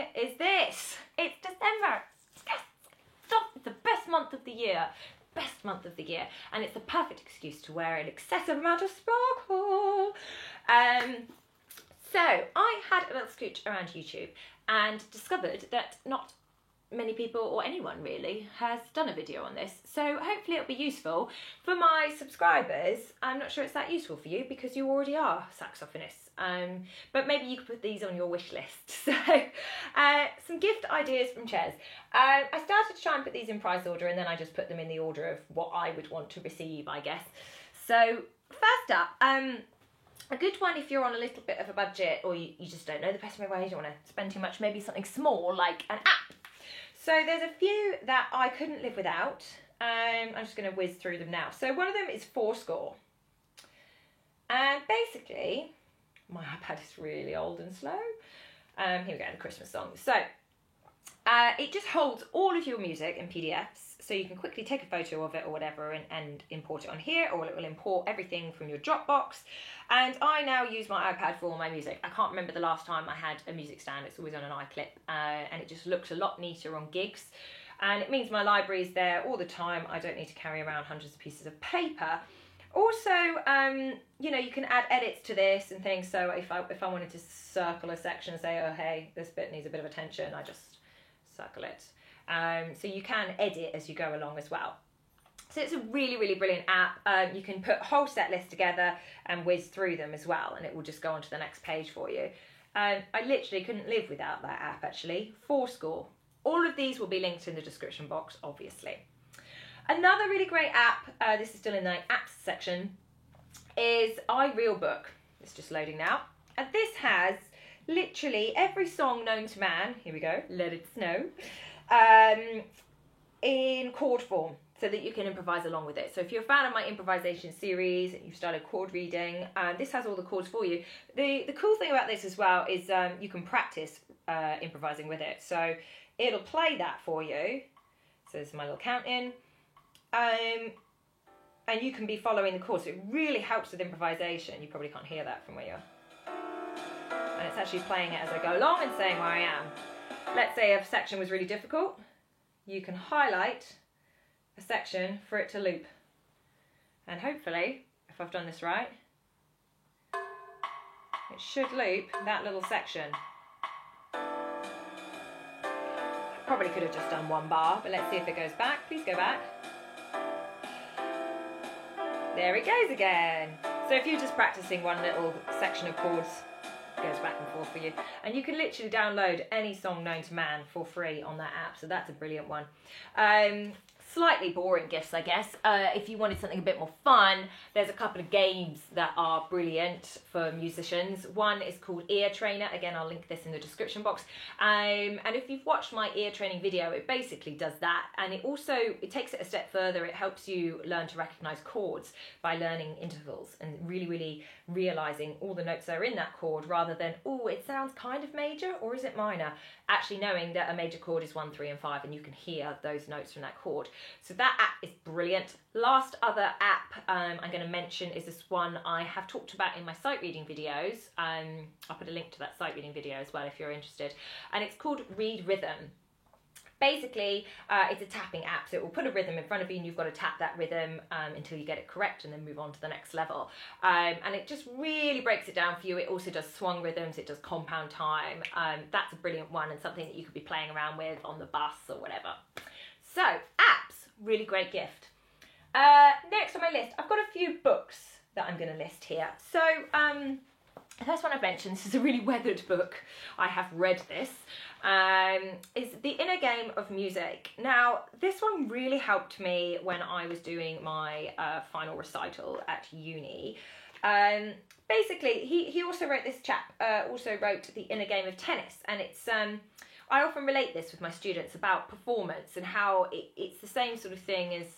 thing is this. It's December. Yes. Stop. It's the best month of the year. Best month of the year. And it's the perfect excuse to wear an excessive amount of sparkle. So I had a little scooch around YouTube and discovered that not many people, or anyone really, has done a video on this. So hopefully it'll be useful. For my subscribers, I'm not sure it's that useful for you because you already are saxophonists. But maybe you could put these on your wish list. So some gift ideas from Ches. I started to try and put these in price order, and then I just put them in the order of what I would want to receive, I guess. So first up, a good one if you're on a little bit of a budget, or you just don't know the best way, you don't want to spend too much, maybe something small like an app. So there's a few that I couldn't live without. I'm just going to whiz through them now. So one of them is Fourscore. And basically, my iPad is really old and slow. Here we go, the Christmas song. So it just holds all of your music in PDFs. So you can quickly take a photo of it or whatever and import it on here, or it will import everything from your Dropbox. And I now use my iPad for all my music. I can't remember the last time I had a music stand. It's always on an iClip, and it just looks a lot neater on gigs. And it means my library is there all the time. I don't need to carry around hundreds of pieces of paper. Also, you know, you can add edits to this and things. So if I wanted to circle a section and say, oh, hey, this bit needs a bit of attention, I just circle it. So you can edit as you go along as well. So it's a really, really brilliant app. You can put whole set lists together and whiz through them as well, and it will just go on to the next page for you. I literally couldn't live without that app, actually. Fourscore. All of these will be linked in the description box, obviously. Another really great app, this is still in the apps section, is iRealBook. It's just loading now. And this has literally every song known to man, here we go, Let It Snow, in chord form, so that you can improvise along with it. So if you're a fan of my improvisation series, you've started chord reading, this has all the chords for you. The cool thing about this as well is you can practice improvising with it. So it'll play that for you. So this is my little count in. And you can be following the chords. So it really helps with improvisation. You probably can't hear that from where you are. And it's actually playing it as I go along and saying where I am. Let's say a section was really difficult. You can highlight a section for it to loop. And hopefully, if I've done this right, it should loop that little section. Probably could have just done one bar, but let's see if it goes back. Please go back. There it goes again. So if you're just practicing one little section of chords, it goes back and forth for you. And you can literally download any song known to man for free on that app, so that's a brilliant one. Slightly boring gifts, I guess. If you wanted something a bit more fun, there's a couple of games that are brilliant for musicians. One is called Ear Trainer. Again, I'll link this in the description box. And if you've watched my ear training video, it basically does that. And it takes it a step further. It helps you learn to recognize chords by learning intervals and really, really realizing all the notes that are in that chord, rather than, oh, it sounds kind of major, or is it minor? Actually knowing that a major chord is 1, 3, and 5, and you can hear those notes from that chord. So that app is brilliant. Last other app I'm going to mention is this one I have talked about in my sight reading videos. I'll put a link to that sight reading video as well if you're interested. And it's called Read Rhythm. Basically, it's a tapping app, so it will put a rhythm in front of you and you've got to tap that rhythm until you get it correct and then move on to the next level. And it just really breaks it down for you. It also does swung rhythms, it does compound time. That's a brilliant one and something that you could be playing around with on the bus or whatever. So, apps, really great gift. Next on my list, I've got a few books that I'm going to list here. So, the first one I've mentioned, this is a really weathered book. I have read this. Is The Inner Game of Music. Now, this one really helped me when I was doing my final recital at uni. Basically, he also wrote, this chap also wrote The Inner Game of Tennis, and it's I often relate this with my students about performance and how it's the same sort of thing as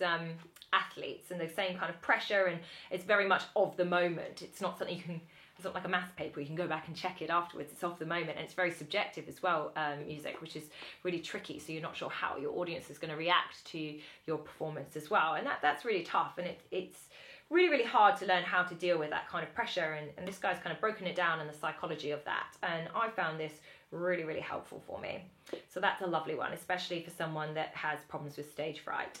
athletes and the same kind of pressure, and it's very much of the moment. It's not something you can, it's not like a maths paper, you can go back and check it afterwards. It's of the moment, and it's very subjective as well, music, which is really tricky, so you're not sure how your audience is going to react to your performance as well, and that's really tough, and it's really, really hard to learn how to deal with that kind of pressure, and this guy's kind of broken it down in the psychology of that, and I found this Really, really helpful for me. So that's a lovely one, especially for someone that has problems with stage fright.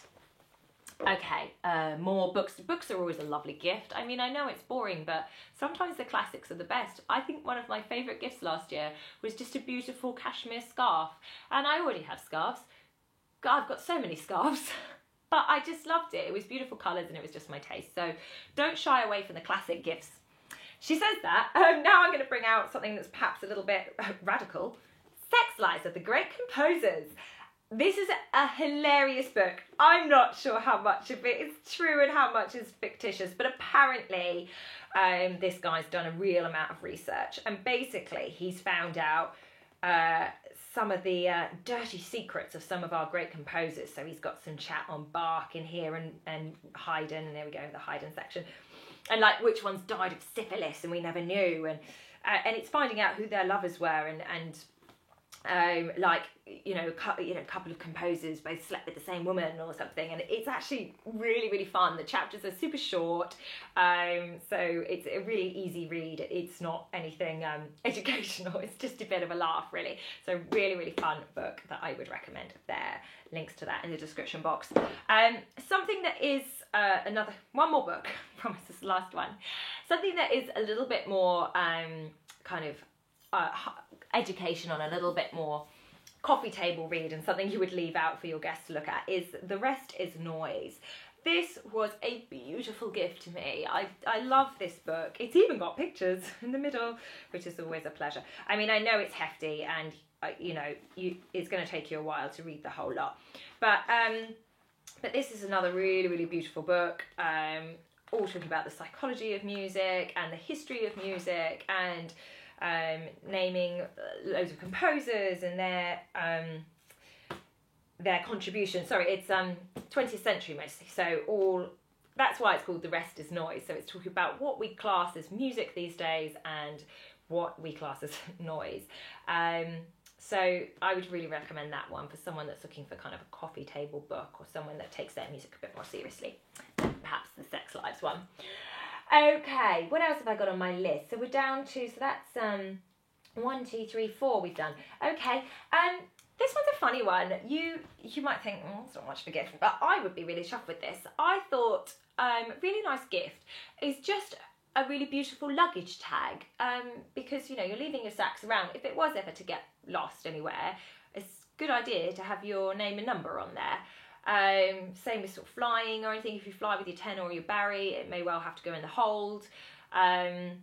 Okay, more books. Books are always a lovely gift. I mean, I know it's boring, but sometimes the classics are the best. I think one of my favourite gifts last year was just a beautiful cashmere scarf. And I already have scarves. God, I've got so many scarves. But I just loved it. It was beautiful colours and it was just my taste. So don't shy away from the classic gifts. She says that. Now I'm going to bring out something that's perhaps a little bit radical. Sex Lives of the Great Composers. This is a hilarious book. I'm not sure how much of it is true and how much is fictitious, but apparently this guy's done a real amount of research, and basically he's found out some of the dirty secrets of some of our great composers. So he's got some chat on Bach in here and Haydn, and there we go, the Haydn section, and like which ones died of syphilis and we never knew, and it's finding out who their lovers were, and like, a couple of composers both slept with the same woman or something, and it's actually really, really fun. The chapters are super short, so it's a really easy read. It's not anything educational, it's just a bit of a laugh, really. So really, really fun book that I would recommend. There, links to that in the description box. Something that is one more book, I promise this is the last one. Something that is a little bit more kind of educational, a little bit more coffee table read, and something you would leave out for your guests to look at is The Rest is Noise. This was a beautiful gift to me. I love this book. It's even got pictures in the middle, which is always a pleasure. I mean, I know it's hefty and it's going to take you a while to read the whole lot, but this is another really, really beautiful book, all talking about the psychology of music and the history of music, and naming loads of composers and their contribution. Sorry, it's 20th century mostly. So that's why it's called The Rest is Noise. So it's talking about what we class as music these days and what we class as noise. So I would really recommend that one for someone that's looking for kind of a coffee table book, or someone that takes their music a bit more seriously than perhaps the Sex Lives one. Okay, what else have I got on my list? So we're down to, so that's 1, 2, 3, 4 we've done. Okay, this one's a funny one. You might think, it's not much of a gift, but I would be really chuffed with this. I thought really nice gift is just a really beautiful luggage tag, because you're leaving your sacks around. If it was ever to get lost anywhere, it's a good idea to have your name and number on there. Same with sort of flying or anything. If you fly with your tenor or your Barry, it may well have to go in the hold. And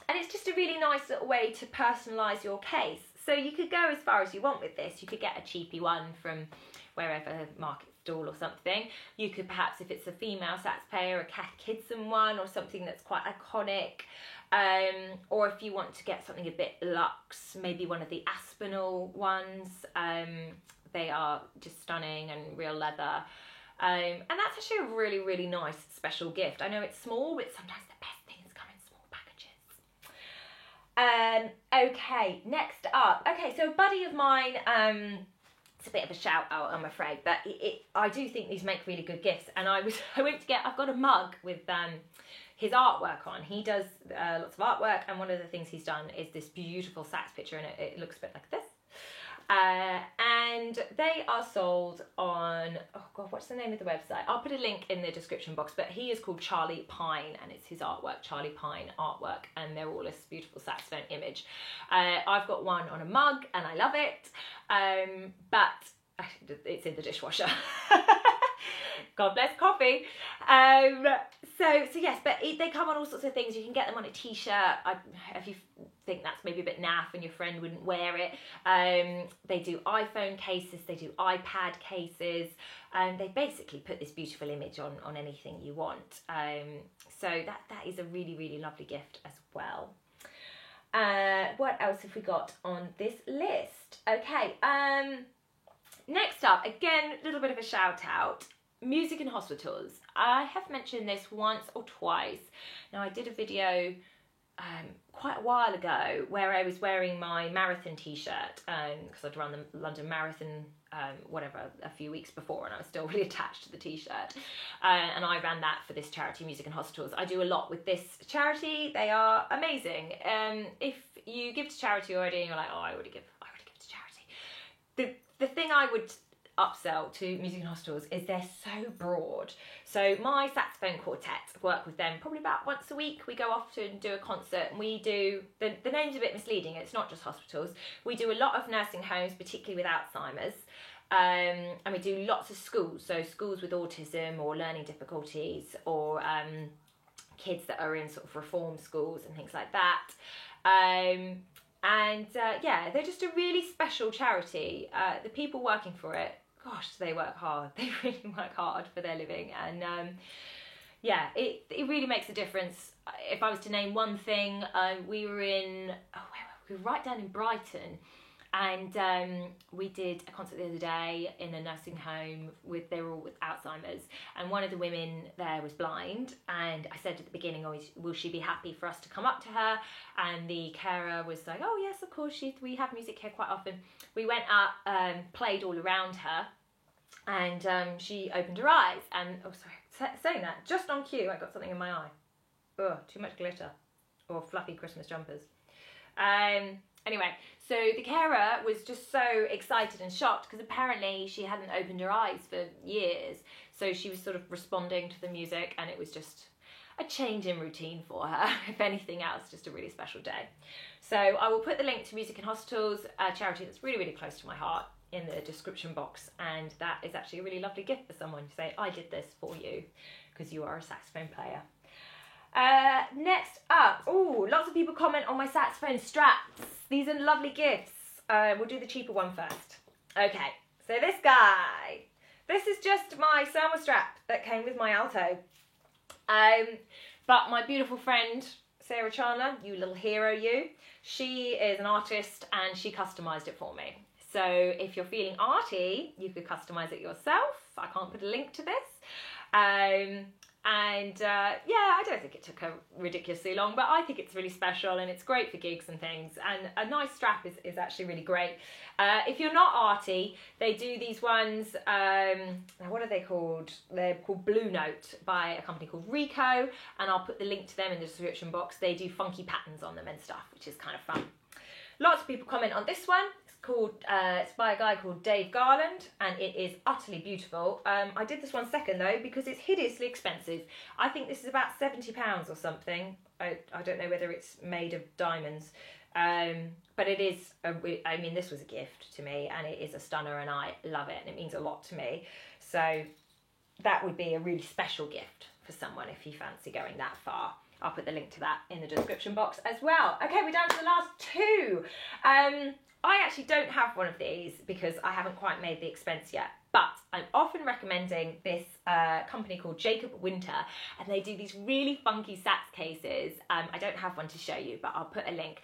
it's just a really nice little way to personalise your case. So you could go as far as you want with this. You could get a cheapy one from wherever, market stall or something. You could perhaps, if it's a female sax player, a Kath Kidson one, or something that's quite iconic. Or if you want to get something a bit luxe, maybe one of the Aspinall ones. They are just stunning and real leather. And that's actually a really, really nice special gift. I know it's small, but sometimes the best things come in small packages. Okay, next up. Okay, so a buddy of mine, it's a bit of a shout out, I'm afraid, but I do think these make really good gifts. And I've got a mug with his artwork on. He does lots of artwork, and one of the things he's done is this beautiful sax picture, and it looks a bit like this. And they are sold on, oh god, what's the name of the website? I'll put a link in the description box, but he is called Charlie Pine, and it's his artwork, Charlie Pine artwork, and they're all this beautiful saxophone image. I've got one on a mug and I love it, but it's in the dishwasher. God bless coffee. So yes, but they come on all sorts of things. You can get them on a t-shirt. If you think that's maybe a bit naff and your friend wouldn't wear it, they do iPhone cases, they do iPad cases, and they basically put this beautiful image on anything you want. So that is a really, really lovely gift as well. What else have we got on this list? Okay, next up, again, a little bit of a shout out. Music in hospitals. I have mentioned this once or twice. Now, I did a video quite a while ago where I was wearing my marathon t-shirt because I'd run the London Marathon a few weeks before, and I was still really attached to the t-shirt, and I ran that for this charity, Music in Hospitals. I do a lot with this charity. They are amazing. If you give to charity already and you're like, oh, I the thing I would upsell to Music in Hostels is they're so broad. So my saxophone quartet work with them probably about once a week. We go off to and do a concert, and we do, the name's a bit misleading, it's not just hospitals. We do a lot of nursing homes, particularly with Alzheimer's, and we do lots of schools, so schools with autism or learning difficulties, or kids that are in sort of reform schools and things like that. Yeah, they're just a really special charity. The people working for it, gosh, they work hard. They really work hard for their living. And yeah, it really makes a difference. If I was to name one thing, we were right down in Brighton. And we did a concert the other day in a nursing home they were all with Alzheimer's, and one of the women there was blind, and I said at the beginning, will she be happy for us to come up to her? And the carer was like, oh yes, of course, we have music here quite often. We went up, played all around her, and she opened her eyes, and saying that, just on cue, I got something in my eye. Ugh, too much glitter, or fluffy Christmas jumpers. Anyway, so the carer was just so excited and shocked because apparently she hadn't opened her eyes for years. So she was sort of responding to the music, and it was just a change in routine for her. If anything else, just a really special day. So I will put the link to Music in Hostels, a charity that's really, really close to my heart, in the description box. And that is actually a really lovely gift for someone to say, I did this for you because you are a saxophone player. Next up, lots of people comment on my saxophone straps. These are lovely gifts. We'll do the cheaper one first. Okay, so this guy. This is just my Selma strap that came with my alto. But my beautiful friend, Sarah Chandler, you little hero you, she is an artist and she customised it for me. So if you're feeling arty, you could customise it yourself. I can't put a link to this. Yeah, I don't think it took her ridiculously long, but I think it's really special and it's great for gigs and things. And a nice strap is actually really great. If you're not arty, they do these ones, what are they called? They're called Blue Note by a company called Rico, and I'll put the link to them in the description box. They do funky patterns on them and stuff, which is kind of fun. Lots of people comment on this one. It's by a guy called Dave Garland, and it is utterly beautiful. I did this one second though because it's hideously expensive. I think this is about £70 or something. I don't know whether it's made of diamonds, but it is. I mean, this was a gift to me, and it is a stunner, and I love it, and it means a lot to me. So that would be a really special gift for someone if you fancy going that far. I'll put the link to that in the description box as well. Okay, we're down to the last two. I actually don't have one of these because I haven't quite made the expense yet, but I'm often recommending this company called Jacob Winter, and they do these really funky sax cases. I don't have one to show you, but I'll put a link.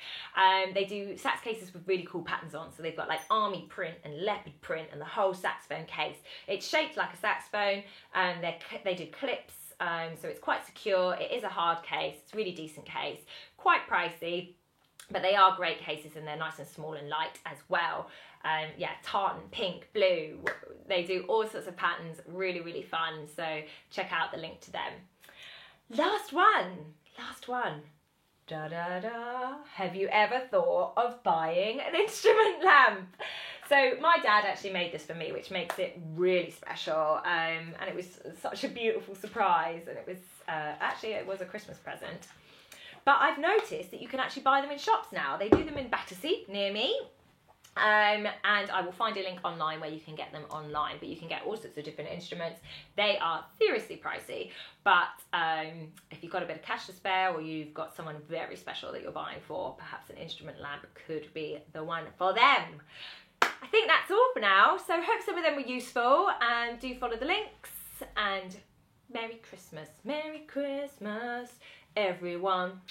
They do sax cases with really cool patterns on, so they've got like army print and leopard print and the whole saxophone case. It's shaped like a saxophone, and they do clips, so it's quite secure. It is a hard case, it's a really decent case, quite pricey. But they are great cases, and they're nice and small and light as well. Yeah, tartan, pink, blue. They do all sorts of patterns, really, really fun. So check out the link to them. Last one. Da da da. Have you ever thought of buying an instrument lamp? So my dad actually made this for me, which makes it really special. And it was such a beautiful surprise. And it was it was a Christmas present. But I've noticed that you can actually buy them in shops now. They do them in Battersea, near me. And I will find a link online where you can get them online. But you can get all sorts of different instruments. They are seriously pricey. But if you've got a bit of cash to spare, or you've got someone very special that you're buying for, perhaps an instrument lamp could be the one for them. I think that's all for now. So hope some of them were useful. And do follow the links. And Merry Christmas. Merry Christmas, everyone.